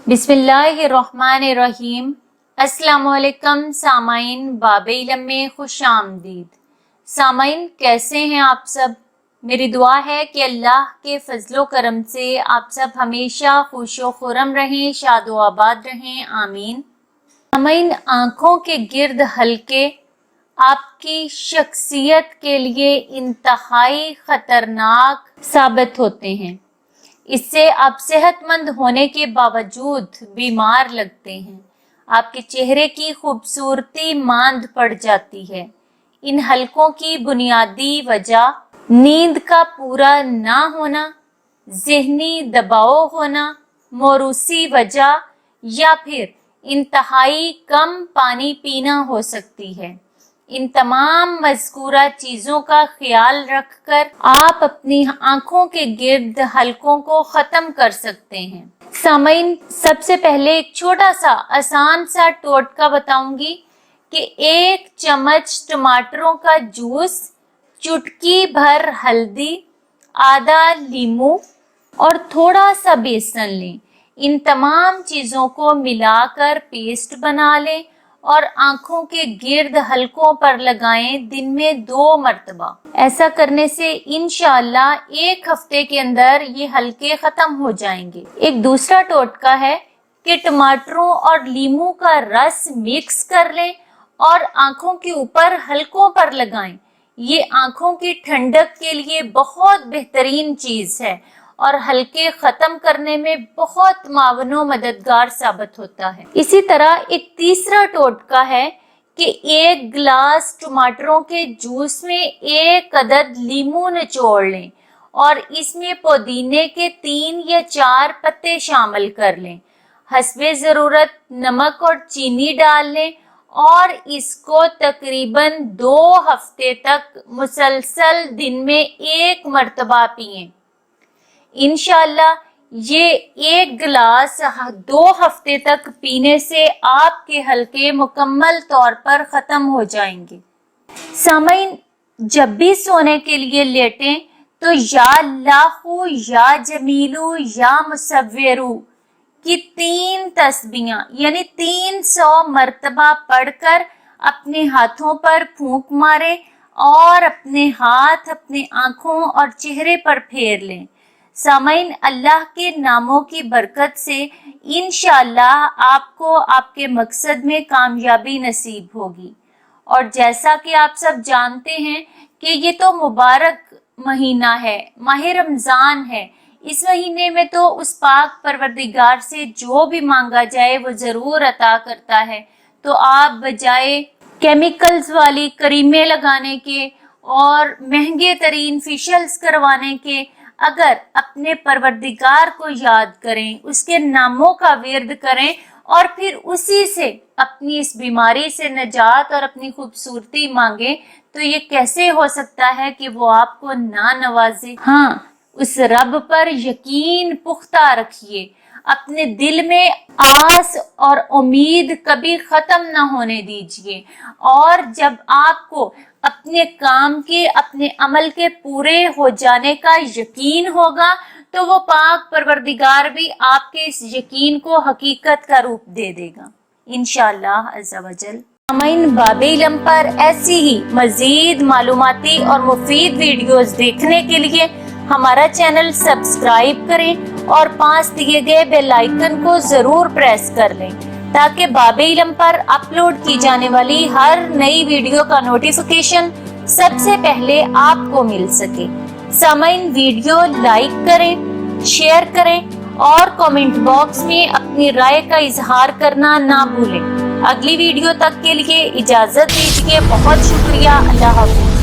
बिस्मिल्लाहिर्रहमानिर्रहीम। अस्सलामुअलैकुम सामाइन, बाब इल्म में खुश आमदीद। सामाइन, कैसे हैं आप सब? मेरी दुआ है कि अल्लाह के फजलो करम से आप सब हमेशा खुशो खुरम रहें, शादो आबाद रहें, आमीन। सामाइन, आँखों के गिर्द हल्के आपकी शख्सियत के लिए इंतहाई खतरनाक साबित होते हैं। इससे आप सेहतमंद होने के बावजूद बीमार लगते हैं। आपके चेहरे की खूबसूरती मांद पड़ जाती है। इन हलकों की बुनियादी वजह नींद का पूरा ना होना, ज़हनी दबाव होना, मोरूसी वजह या फिर इंतहाई कम पानी पीना हो सकती है। इन तमाम मज़कूरा चीज़ों का ख्याल रखकर आप अपनी आंखों के गिर्द हलकों को ख़त्म कर सकते हैं। सामाइन, सबसे पहले एक छोटा सा आसान सा टोटका बताऊंगी कि 1 चम्मच टमाटरों का जूस, चुटकी भर हल्दी, आधा नींबू और थोड़ा सा बेसन लें। इन तमाम चीज़ों को मिलाकर पेस्ट बना लें और आंखों के गिर्द हलकों पर लगाएं दिन में 2 मरतबा। ऐसा करने से इंशाअल्लाह 1 हफ्ते के अंदर ये हलके खत्म हो जाएंगे। एक दूसरा टोटका है कि टमाटरों और नींबू का रस मिक्स कर लें और आंखों के ऊपर हलकों पर लगाएं। ये आंखों की ठंडक के लिए बहुत बेहतरीन चीज है और हल्के खत्म करने में बहुत मावनो मददगार साबित होता है। इसी तरह एक तीसरा टोटका है कि 1 गिलास टमाटरों के जूस में 1 अदद नींबू निचोड़ लें और इसमें पुदीने के 3 या 4 पत्ते शामिल कर लें। हस्बे ज़रूरत नमक और चीनी डाल लें और इसको तकरीबन 2 हफ्ते तक मुसलसल दिन में 1 मरतबा पिएं। इंशाअल्लाह ये 1 गिलास 2 हफ्ते तक पीने से आपके हलके मुकम्मल तौर पर खत्म हो जाएंगे। सामाइन, जब भी सोने के लिए लेटें तो या अल्लाहु या जमीलू या मुसव्विरू की 3 तस्बीहां यानी 300 मरतबा पढ़कर अपने हाथों पर फूंक मारें और अपने हाथ अपने आंखों और चेहरे पर फेर लें। सामाइन, अल्लाह के नामों की बरकत से इंशाअल्लाह आपको आपके मकसद में कामयाबी नसीब होगी। और जैसा कि आप सब जानते हैं कि ये तो मुबारक महीना है, माह रमज़ान है। इस महीने में तो उस पाक परवरदिगार से जो भी मांगा जाए वो ज़रूर अता करता है। तो आप बजाय केमिकल्स वाली क्रीमें लगाने के और महंगे तरीन फेशियल्स करवाने के अगर अपने परवरदिगार को याद करें, उसके नामों का विर्द करें और फिर उसी से अपनी इस बीमारी से निजात और अपनी खूबसूरती मांगे, तो ये कैसे हो सकता है कि वो आपको ना नवाजे। हाँ, उस रब पर यकीन पुख्ता रखिए। अपने दिल में आस और उम्मीद कभी खत्म ना होने दीजिए और जब आपको अपने काम के, अपने अमल के पूरे हो जाने का यकीन होगा तो वो पाक परवरदिगार भी आपके इस यकीन को हकीकत का रूप दे देगा इंशाअल्लाह अज़्ज़ा वजल। सामाइन, बाब इल्म पर ऐसी ही मजीद मालूमाती और मुफीद वीडियोस देखने के लिए हमारा चैनल सब्सक्राइब करें और पास दिए गए बेल आइकन को जरूर प्रेस कर लें ताकि बाब इल्म पर अपलोड की जाने वाली हर नई वीडियो का नोटिफिकेशन सबसे पहले आपको मिल सके। सामाइन, वीडियो लाइक करें, शेयर करें और कमेंट बॉक्स में अपनी राय का इजहार करना ना भूलें। अगली वीडियो तक के लिए इजाजत दीजिए। बहुत शुक्रिया। अल्लाह हाफ़िज़।